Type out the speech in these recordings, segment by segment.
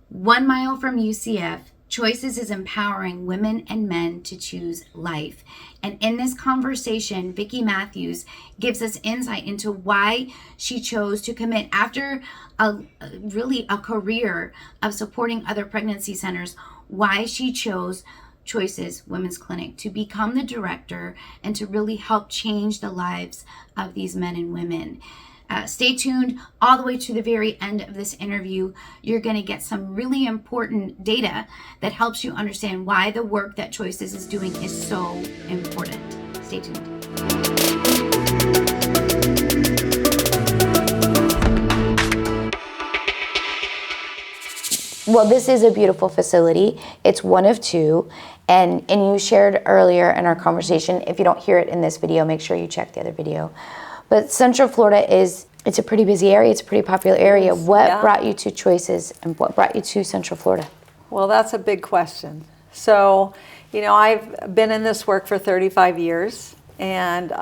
1 mile from UCF, Choices is empowering women and men to choose life. And in this conversation, Vicki Matthews gives us insight into why she chose to commit after really a career of supporting other pregnancy centers, why she chose Choices Women's Clinic to become the director and to really help change the lives of these men and women. Stay tuned all the way to the very end of this interview. You're going to get some really important data that helps you understand why the work that Choices is doing is so important. Stay tuned. Well, this is a beautiful facility. It's one of two. And you shared earlier in our conversation, if you don't hear it in this video, make sure you check the other video. But Central Florida it's a pretty busy area. It's a pretty popular area. What brought you to Choices and what brought you to Central Florida? Well, that's a big question. So, I've been in this work for 35 years and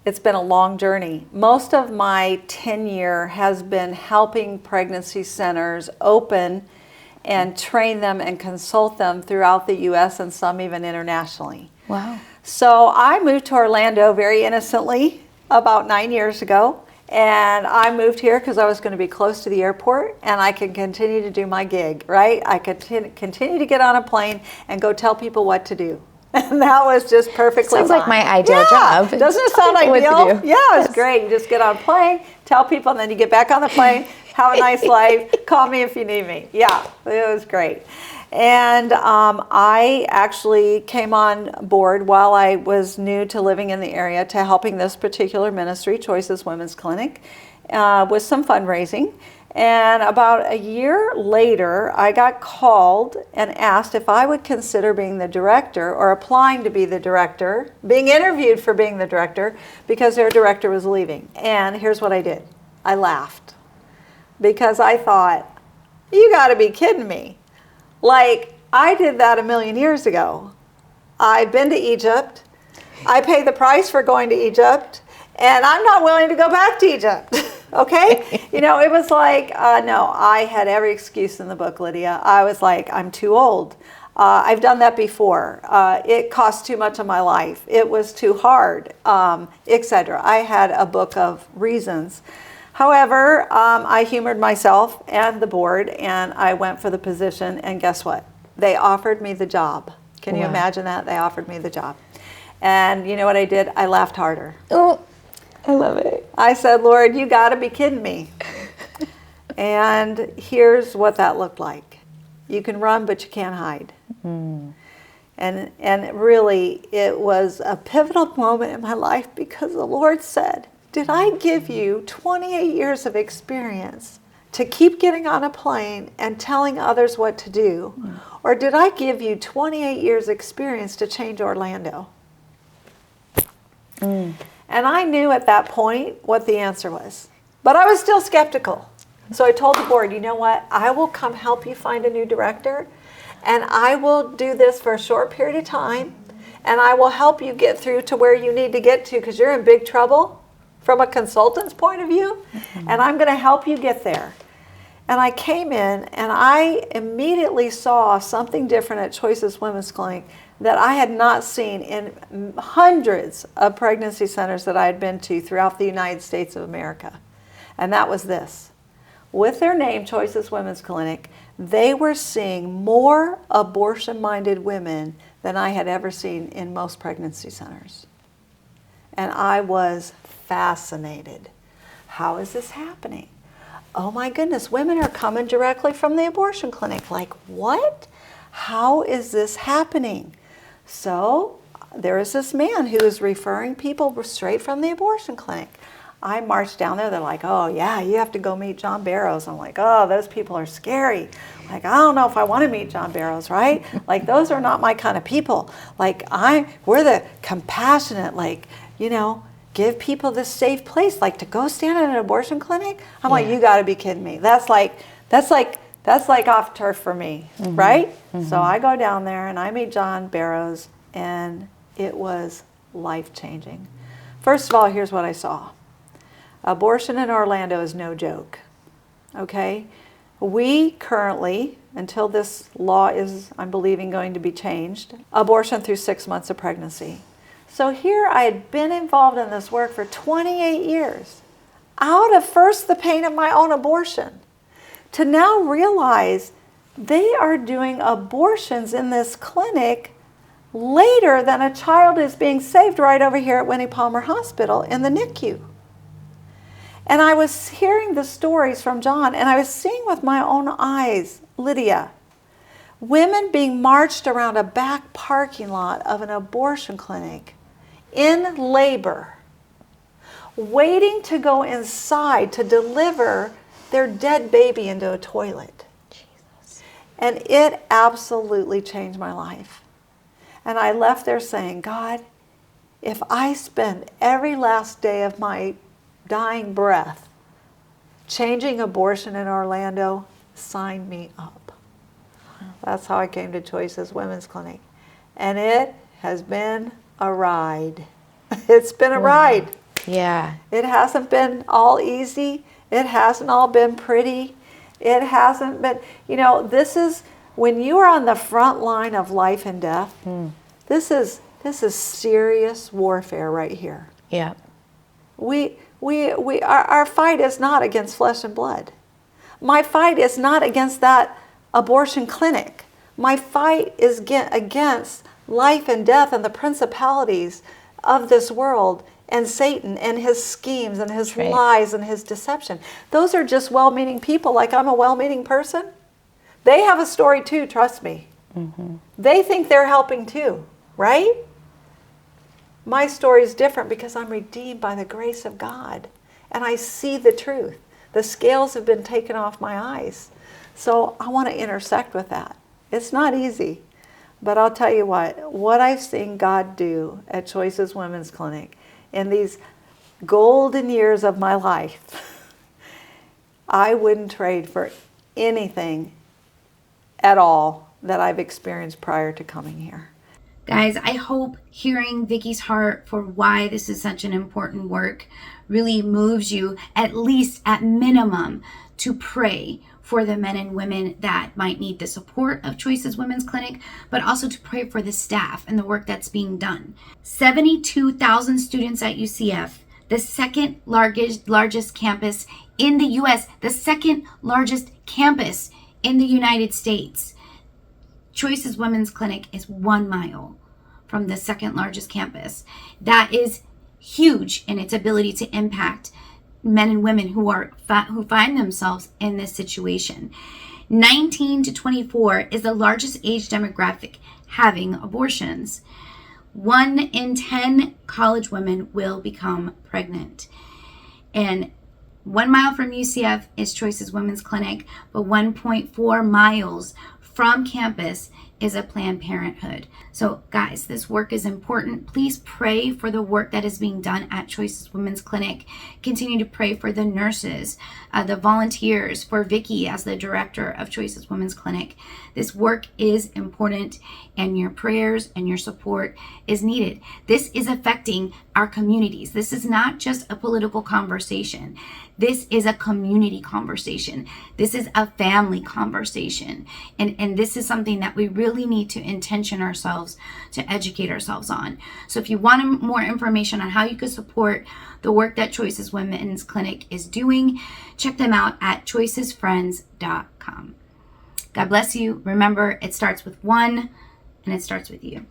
it's been a long journey. Most of my tenure has been helping pregnancy centers open and train them and consult them throughout the U.S. and some even internationally. Wow. So I moved to Orlando very innocently about 9 years ago. And I moved here because I was going to be close to the airport and I could continue to do my gig, right? I could continue to get on a plane and go tell people what to do. And that was just perfectly Sounds like my ideal job. Doesn't it sound ideal? Yeah, it's great. You just get on a plane, tell people, and then you get back on the plane, have a nice life, call me if you need me. Yeah, it was great. And I actually came on board while I was new to living in the area to helping this particular ministry, Choices Women's Clinic, with some fundraising. And about a year later, I got called and asked if I would consider being the director or applying to be the director, being interviewed for being the director because their director was leaving. And here's what I did. I laughed because I thought, you got to be kidding me. Like, I did that a million years ago. I've been to Egypt. I paid the price for going to Egypt, and I'm not willing to go back to Egypt. Okay? It was like, no, I had every excuse in the book, Lydia. I was like, I'm too old. I've done that before. It cost too much of my life. It was too hard, etc. I had a book of reasons. However, I humored myself and the board, and I went for the position, and guess what? They offered me the job. Can you imagine that? They offered me the job. And you know what I did? I laughed harder. Oh, I love it. I said, Lord, you got to be kidding me. And here's what that looked like. You can run, but you can't hide. Mm. And really, it was a pivotal moment in my life because the Lord said, did I give you 28 years of experience to keep getting on a plane and telling others what to do? Mm. Or did I give you 28 years experience to change Orlando? Mm. And I knew at that point what the answer was. But I was still skeptical. So I told the board, you know what? I will come help you find a new director. And I will do this for a short period of time. And I will help you get through to where you need to get to because you're in big trouble from a consultant's point of view, and I'm going to help you get there. And I came in, and I immediately saw something different at Choices Women's Clinic that I had not seen in hundreds of pregnancy centers that I had been to throughout the United States of America. And that was this. With their name, Choices Women's Clinic, they were seeing more abortion-minded women than I had ever seen in most pregnancy centers. And I was fascinated. How is this happening? Oh my goodness, women are coming directly from the abortion clinic. Like, what? How is this happening? So there is this man who is referring people straight from the abortion clinic. I marched down there. They're like, oh yeah, you have to go meet John Barrows. I'm like, oh, those people are scary. Like, I don't know if I want to meet John Barrows, right? Like, those are not my kind of people. Like, we're the compassionate, give people this safe place, like to go stand at an abortion clinic. I'm like, you got to be kidding me. That's like off turf for me, right? Mm-hmm. So I go down there and I meet John Barrows, and it was life-changing. First of all, here's what I saw. Abortion in Orlando is no joke, okay? We currently, until this law is, I'm believing, going to be changed, abortion through 6 months of pregnancy. So here I had been involved in this work for 28 years, out of first the pain of my own abortion, to now realize they are doing abortions in this clinic later than a child is being saved right over here at Winnie Palmer Hospital in the NICU. And I was hearing the stories from John, and I was seeing with my own eyes, Lydia, women being marched around a back parking lot of an abortion clinic in labor, waiting to go inside to deliver their dead baby into a toilet. Jesus. And it absolutely changed my life. And I left there saying, God, if I spend every last day of my dying breath changing abortion in Orlando, sign me up. That's how I came to Choices Women's Clinic. And it has been a ride. It's been a ride. Yeah. It hasn't been all easy. It hasn't all been pretty. It hasn't been, this is, when you are on the front line of life and death, this is serious warfare right here. Yeah. Our fight is not against flesh and blood. My fight is not against that abortion clinic. My fight is against life and death and the principalities of this world and Satan and his schemes and his lies and his deception. Those are just well-meaning people, like I'm a well-meaning person. They have a story too, trust me. Mm-hmm. They think they're helping too, right? My story is different because I'm redeemed by the grace of God. And I see the truth. The scales have been taken off my eyes. So I want to intersect with that. It's not easy. But I'll tell you what I've seen God do at Choices Women's Clinic in these golden years of my life, I wouldn't trade for anything at all that I've experienced prior to coming here. Guys, I hope hearing Vicky's heart for why this is such an important work really moves you, at least at minimum, to pray for the men and women that might need the support of Choices Women's Clinic, but also to pray for the staff and the work that's being done. 72,000 students at UCF, the second largest campus in the U.S., the second largest campus in the United States. Choices Women's Clinic is 1 mile from the second largest campus. That is huge in its ability to impact men and women who find themselves in this situation. 19 to 24 is the largest age demographic having abortions. 1 in 10 college women will become pregnant. And 1 mile from UCF is Choices Women's Clinic, but 1.4 miles from campus is a Planned Parenthood. So guys, this work is important. Please pray for the work that is being done at Choices Women's Clinic. Continue to pray for the nurses, the volunteers, for Vicky as the director of Choices Women's Clinic. This work is important, and your prayers and your support is needed. This is affecting our communities. This is not just a political conversation. This is a community conversation. This is a family conversation. And this is something that we really need to intention ourselves to educate ourselves on. So if you want more information on how you could support the work that Choices Women's Clinic is doing, check them out at choicesfriends.com. God bless you. Remember, it starts with one, and it starts with you.